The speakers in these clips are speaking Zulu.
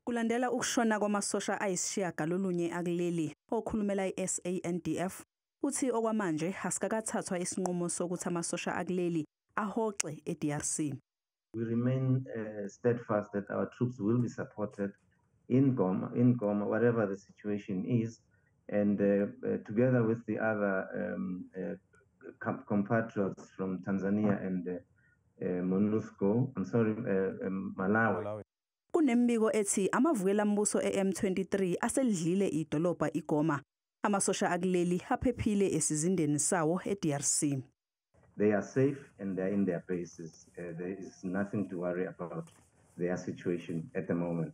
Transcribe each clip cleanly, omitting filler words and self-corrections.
Kulandela ukushona kwamasosha ayisishiyagalolunye akuleli, okhulumela i-SANDF uthi okwamanje asikakathathwa isinqumo sokuthi amasosha akuleli ahoxe eDRC. We remain steadfast that our troops will be supported in Goma, whatever the situation is, and together with the other compatriots from Tanzania and Malawi. Kunembiko ethi amavukela mbuso eM23 aselidlile idolobha iGoma. Amasosha akuleli aphephile esizindeni sawo eDRC. They are safe and they are in their bases. There is nothing to worry about their situation at the moment.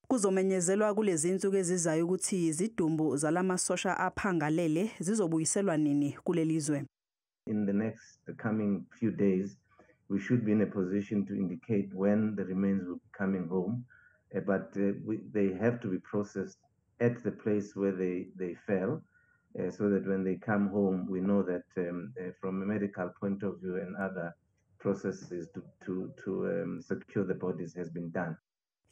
Kuzomenyezelwa kulezi insuku ezizayo ukuthi izidumbu zalamasosha aphangalele zizobuyiselwa nini kulelizwe. In the coming few days, we should be in a position to indicate when the remains will be coming home, but they have to be processed at the place where they fell, so that when they come home, we know that from a medical point of view and other processes to secure the bodies has been done.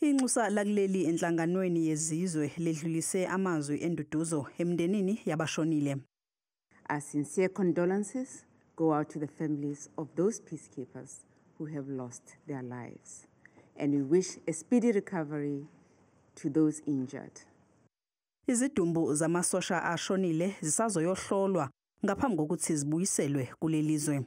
Inxusa lakuleli enhlanganweni yezizwe ledlulise amazwi enduduzo emndenini yabashonile. Our sincere condolences go out to the families of those peacekeepers who have lost their lives, and we wish a speedy recovery to those injured. Izidumbu zamasosha ashonile zisazoyohlolwa ngaphambi kokuthi zibuyiselwe kulelizwe.